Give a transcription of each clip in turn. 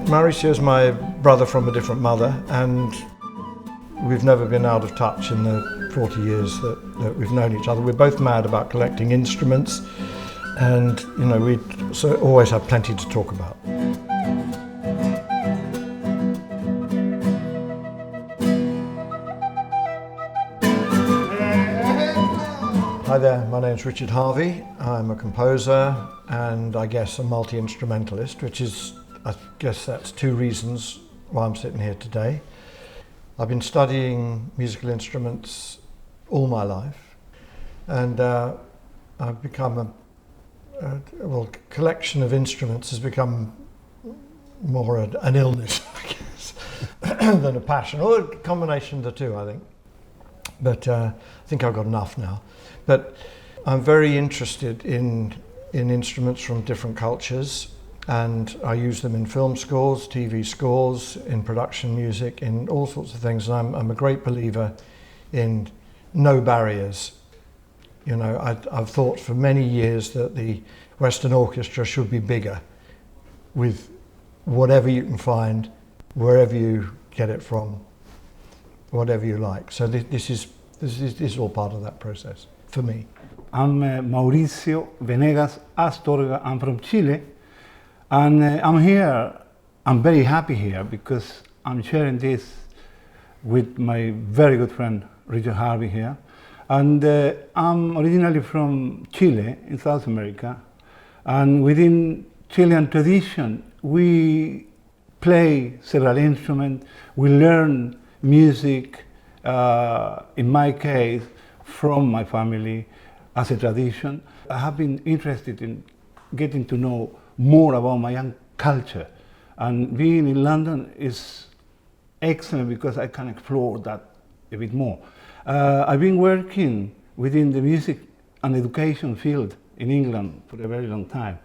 Mauricio is my brother from a different mother, and we've never been out of touch in the 40 years that we've known each other. We're both mad about collecting instruments, and we always have plenty to talk about. Hi there, my name's Richard Harvey. I'm a composer and I guess a multi-instrumentalist, I guess that's two reasons why I'm sitting here today. I've been studying musical instruments all my life, and I've become collection of instruments has become more an illness, I guess, than a passion, or a combination of the two, I think. But I think I've got enough now. But I'm very interested in instruments from different cultures, and I use them in film scores, TV scores, in production music, in all sorts of things. And I'm a great believer in no barriers. I've thought for many years that the Western Orchestra should be bigger, with whatever you can find, wherever you get it from, whatever you like. So this is all part of that process for me. I'm Mauricio Venegas-Astorga. I'm from Chile, and I'm here. I'm very happy here because I'm sharing this with my very good friend Richard Harvey here. And I'm originally from Chile in South America, and within Chilean tradition we play several instruments, we learn music, in my case, from my family as a tradition. I have been interested in getting to know more about my own culture, and being in London is excellent because I can explore that a bit more. I've been working within the music and education field in England for a very long time.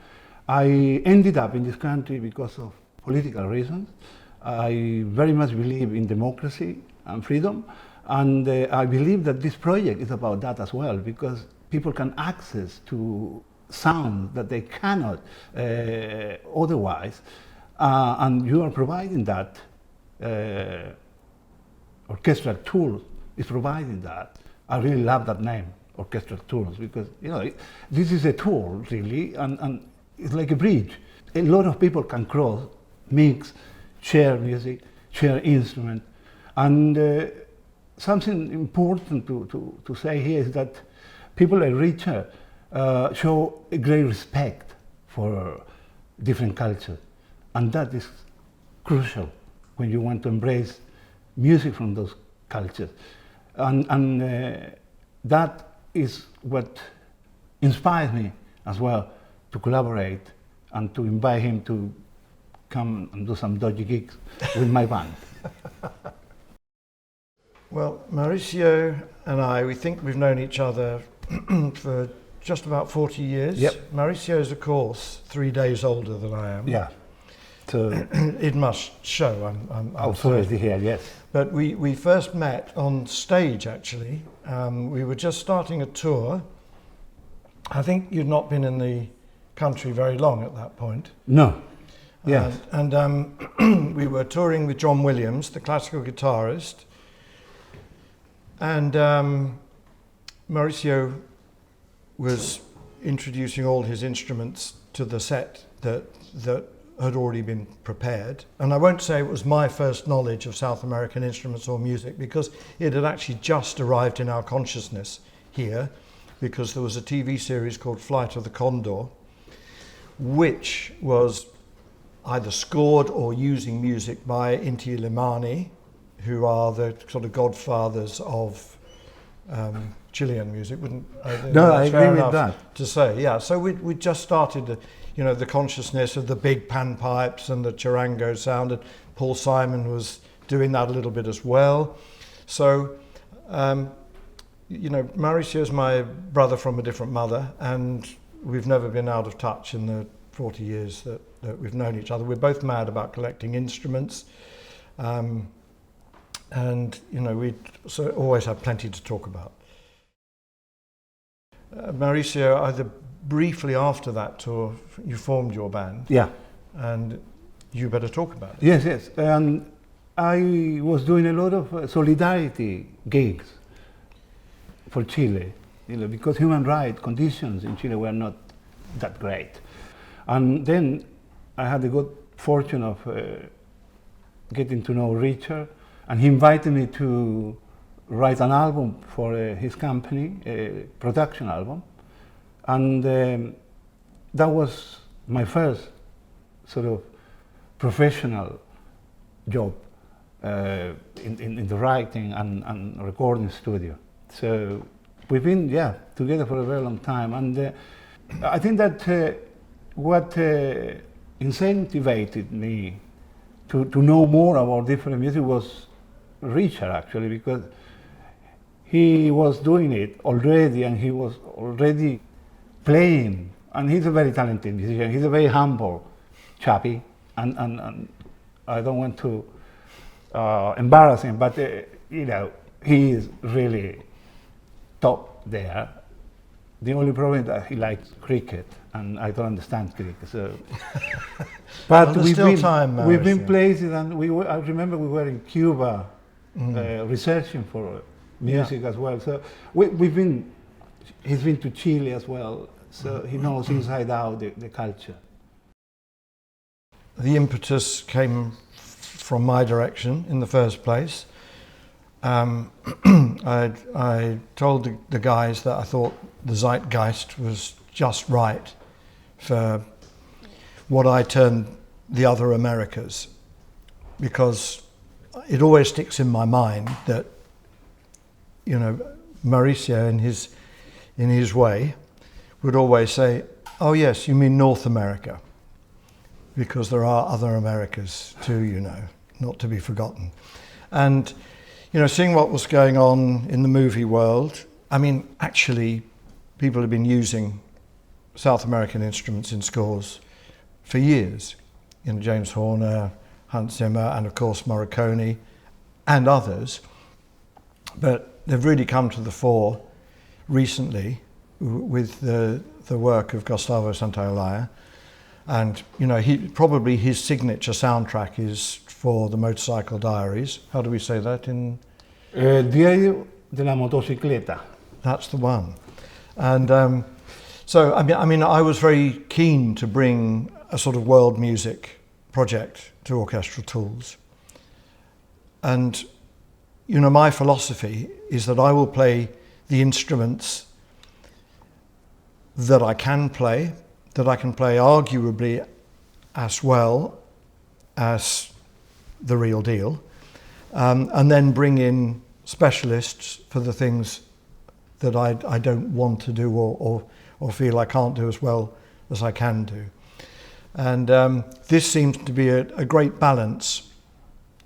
I ended up in this country because of political reasons. I very much believe in democracy and freedom, and I believe that this project is about that as well, because people can access to sound that they cannot otherwise, and you are providing that. Orchestral Tools is providing that. I really love that name, Orchestral Tools, because this is a tool really, and it's like a bridge. A lot of people can cross, mix, share music, share instrument, and something important to say here is that people like Richard show a great respect for different cultures, and that is crucial when you want to embrace music from those cultures. And that is what inspires me as well to collaborate and to invite him to come and do some dodgy gigs with my band. Well, Mauricio and we think we've known each other for just about 40 years. Yep. Mauricio is, of course, 3 days older than I am. Yeah. So it must show. I'm absolutely here, yes. But we first met on stage, actually. We were just starting a tour. I think you'd not been in the country very long at that point. No. Yes. And we were touring with John Williams, the classical guitarist. And Mauricio was introducing all his instruments to the set that had already been prepared. And I won't say it was my first knowledge of South American instruments or music, because it had actually just arrived in our consciousness here, because there was a TV series called Flight of the Condor, which was either scored or using music by Inti Illimani, who are the sort of godfathers of Chilean music. No, I agree with that. To say, yeah. So we just started the consciousness of the big panpipes and the charango sound, and Paul Simon was doing that a little bit as well. So, Mauricio is my brother from a different mother, and we've never been out of touch in the 40 years that we've known each other. We're both mad about collecting instruments, and we always have plenty to talk about. Mauricio, the briefly after that tour, you formed your band. Yeah. And you better talk about it. Yes, yes. And I was doing a lot of solidarity gigs for Chile, because human rights conditions in Chile were not that great. And then I had the good fortune of getting to know Richard, and he invited me to write an album for his company, a production album. And that was my first sort of professional job in the writing and recording studio. So we've been, together for a very long time. And I think that what incentivized me to know more about different music was Richard, actually, because he was doing it already, and he was already playing. And he's a very talented musician. He's a very humble chappy, and I don't want to embarrass him, but he is really top there. The only problem is that he likes cricket, and I don't understand cricket. So, but well, we've been places, and I remember we were in Cuba researching for music as well. So he's been to Chile as well, so he knows inside out the culture. The impetus came from my direction in the first place. I told the guys that I thought the zeitgeist was just right for what I termed the other Americas, because it always sticks in my mind that, Mauricio in his way would always say, "Oh yes, you mean North America," because there are other Americas too, not to be forgotten. And seeing what was going on in the movie world, I mean, actually, people have been using South American instruments in scores for years. James Horner, Hans Zimmer, and of course Morricone, and others. But they've really come to the fore recently with the work of Gustavo Santaolalla. And his signature soundtrack is for the Motorcycle Diaries. How do we say that in? Diario de la Motocicleta. That's the one. And so I mean, I was very keen to bring a sort of world music project to Orchestral Tools. And my philosophy is that I will play the instruments that I can play arguably as well as the real deal, and then bring in specialists for the things that I don't want to do or feel I can't do as well as I can do. And this seems to be a great balance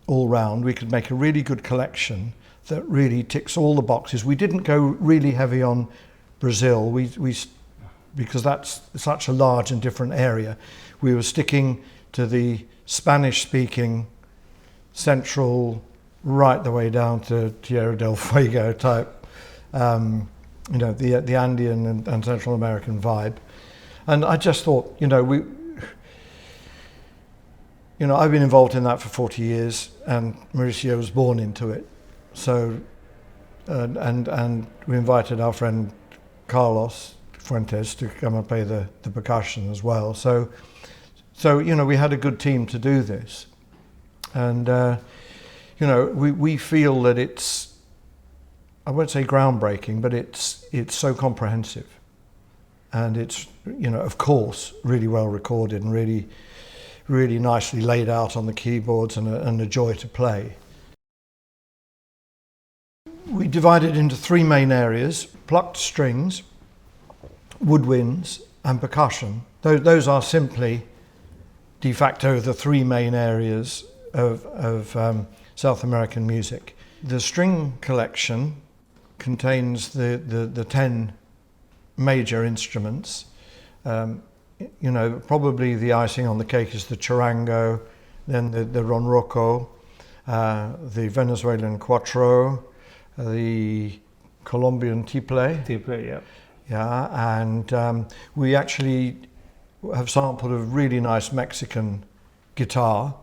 all round. We could make a really good collection that really ticks all the boxes. We didn't go really heavy on Brazil, because that's such a large and different area. We were sticking to the Spanish-speaking central, right the way down to Tierra del Fuego type, the Andean and Central American vibe. And I just thought, I've been involved in that for 40 years, and Mauricio was born into it. So, and we invited our friend Carlos Fuentes to come and play the percussion as well. So we had a good team to do this, and we feel that it's, I won't say groundbreaking, but it's so comprehensive, and it's of course really well recorded and really nicely laid out on the keyboards, and a joy to play. We divided into three main areas: plucked strings, woodwinds, and percussion. Those are simply de facto the three main areas of South American music. The string collection contains the 10 major instruments. Probably the icing on the cake is the charango, then the ronroco, the Venezuelan cuatro, the Colombian tiple, yeah. Yeah, and we actually have sampled a really nice Mexican guitar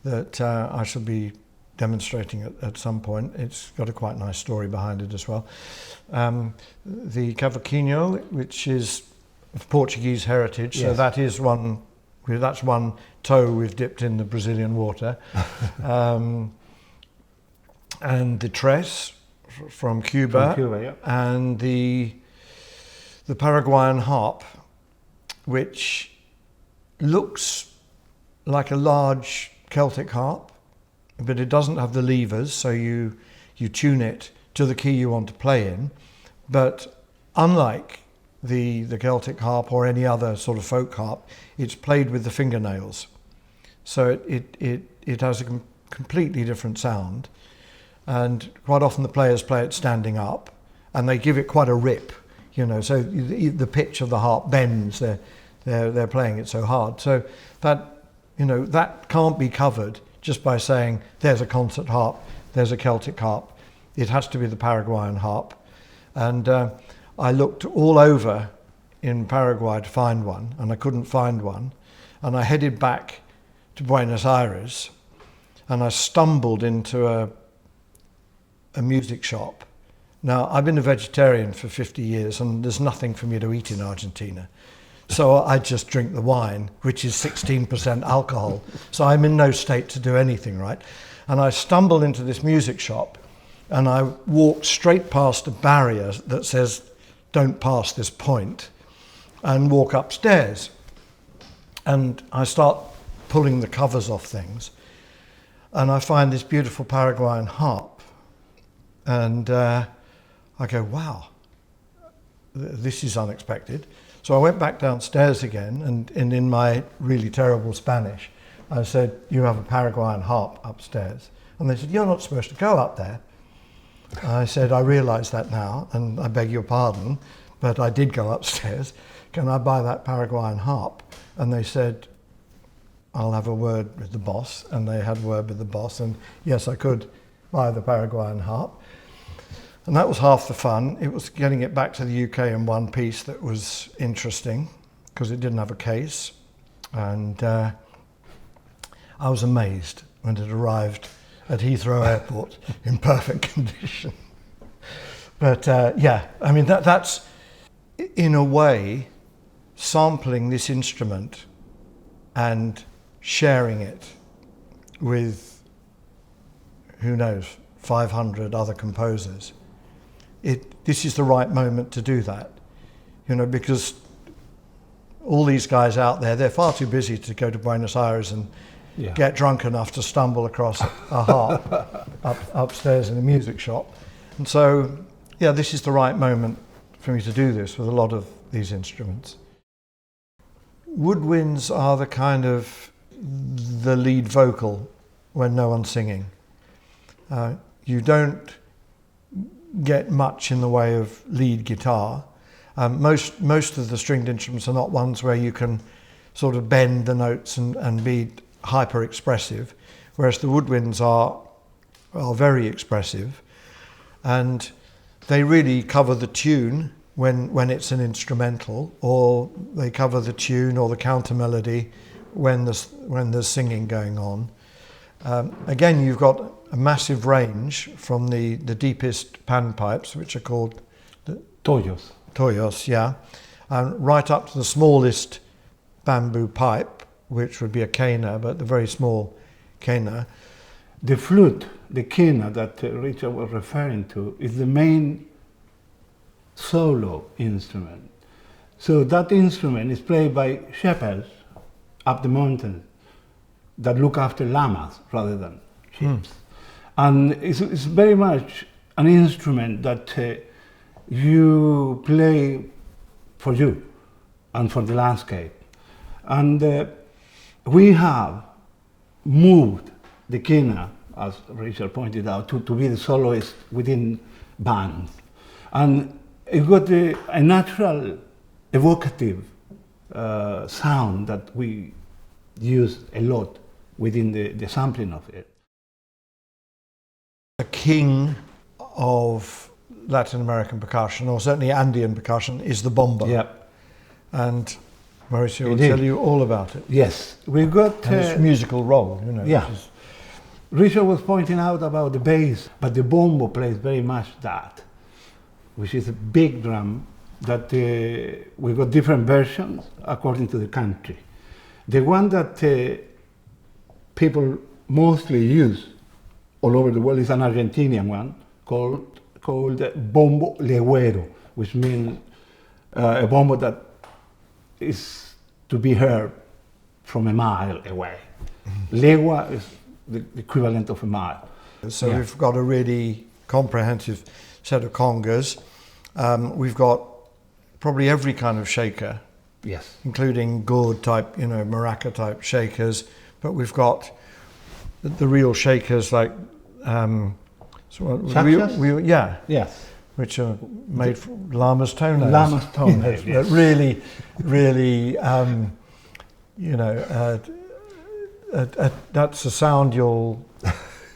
that I shall be demonstrating at some point. It's got a quite nice story behind it as well. The cavaquinho, which is of Portuguese heritage, yes. So that's one toe we've dipped in the Brazilian water. And the tres from Cuba, yeah. And the Paraguayan harp, which looks like a large Celtic harp, but it doesn't have the levers, so you tune it to the key you want to play in. But unlike the Celtic harp or any other sort of folk harp, it's played with the fingernails. So it has a completely different sound. And quite often the players play it standing up, and they give it quite a rip, so the pitch of the harp bends. They're playing it so hard. So that can't be covered just by saying there's a concert harp, there's a Celtic harp. It has to be the Paraguayan harp. And I looked all over in Paraguay to find one, and I couldn't find one. And I headed back to Buenos Aires, and I stumbled into a music shop. Now, I've been a vegetarian for 50 years, and there's nothing for me to eat in Argentina. So I just drink the wine, which is 16% alcohol. So I'm in no state to do anything, right? And I stumbled into this music shop, and I walked straight past a barrier that says, "Don't pass this point," and walk upstairs. And I start pulling the covers off things, and I find this beautiful Paraguayan harp. And I go, wow, this is unexpected. So I went back downstairs again, and in my really terrible Spanish, I said, "You have a Paraguayan harp upstairs." And they said, "You're not supposed to go up there." I said, "I realise that now, and I beg your pardon, but I did go upstairs. Can I buy that Paraguayan harp?" And they said, "I'll have a word with the boss." And they had a word with the boss, and yes, I could buy the Paraguayan harp. And that was half the fun. It was getting it back to the UK in one piece that was interesting, because it didn't have a case. And I was amazed when it arrived at Heathrow Airport in perfect condition. But that's, in a way, sampling this instrument and sharing it with, who knows, 500 other composers. This is the right moment to do that, because all these guys out there, they're far too busy to go to Buenos Aires and get drunk enough to stumble across a harp upstairs in a music shop. And so, this is the right moment for me to do this with a lot of these instruments. Woodwinds are the lead vocal when no one's singing. You don't get much in the way of lead guitar. Most of the stringed instruments are not ones where you can sort of bend the notes and be hyper expressive, whereas the woodwinds are very expressive, and they really cover the tune when it's an instrumental, or they cover the tune or the counter melody when there's singing going on. Again, you've got a massive range from the deepest panpipes, which are called the toyos, right up to the smallest bamboo pipe, which would be a quena, but the very small quena. The flute, the quena that Richard was referring to, is the main solo instrument. So that instrument is played by shepherds up the mountain that look after llamas rather than sheep. And it's very much an instrument that you play for you and for the landscape. And we have moved the quena, as Richard pointed out, to be the soloist within bands. And it got a natural, evocative sound that we use a lot within the sampling of it. A king of Latin American percussion, or certainly Andean percussion, is the bombo. Yeah. And Mauricio will Indeed. tell you all about it. Yes, we got. And its musical role, you know. Yeah. Which is, Richard was pointing out about the bass, but the bombo plays very much that, which is a big drum that we got different versions according to the country. The one that people mostly use all over the world is an Argentinian one called bombo legüero, which means a bombo that is to be heard from a mile away. Legua is the equivalent of a mile. So Yeah. we've got a really comprehensive set of congas. We've got probably every kind of shaker, Yes. including gourd type, you know, maraca type shakers. But we've got the real shakers like, Chachas? yeah, Yes. which are made from llama's toenails. Llama's toenails, Yes, yes. but really, really, you know, that's a sound you'll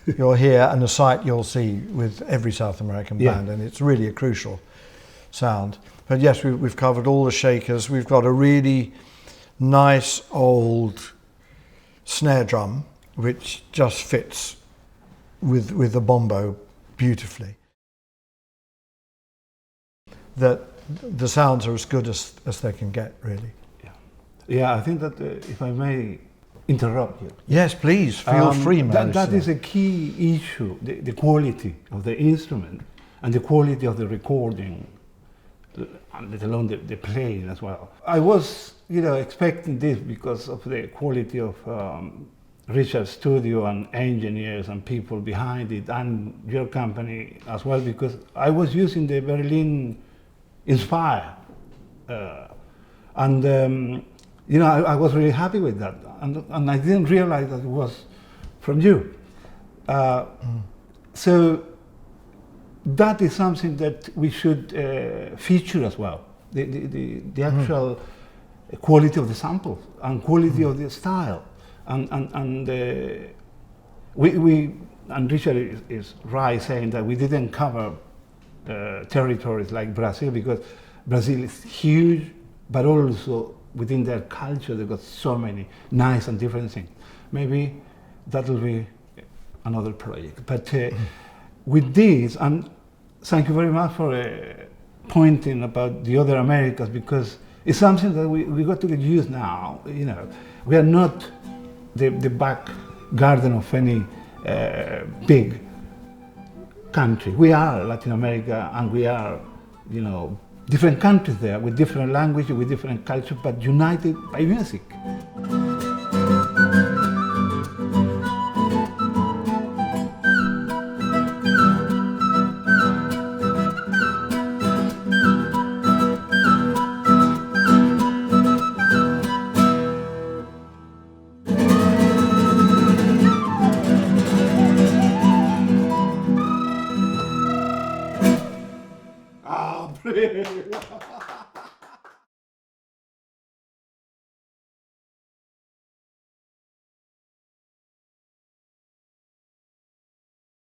hear and a sight you'll see with every South American Yeah. band, and it's really a crucial sound. But yes, we've covered all the shakers. We've got a really nice old snare drum, which just fits with the bombo beautifully. That the sounds are as good as they can get, really. Yeah, I think that if I may interrupt you. Yes, please, feel free, man. That is a key issue, the quality of the instrument and the quality of the recording, let alone the playing as well. I was, expecting this because of the quality of Richard's studio and engineers and people behind it, and your company as well, because I was using the Berlin Inspire, I was really happy with that, and I didn't realize that it was from you. So that is something that we should feature as well. The actual quality of the samples and quality of the style, and Richard is right saying that we didn't cover territories like Brazil, because Brazil is huge, but also within their culture they've got so many nice and different things. Maybe that will be another project. But with this, and thank you very much for pointing about the other Americas, because it's something that we got to get used now. We are not the back garden of any big country. We are Latin America, and we are, different countries there with different languages, with different cultures, but united by music.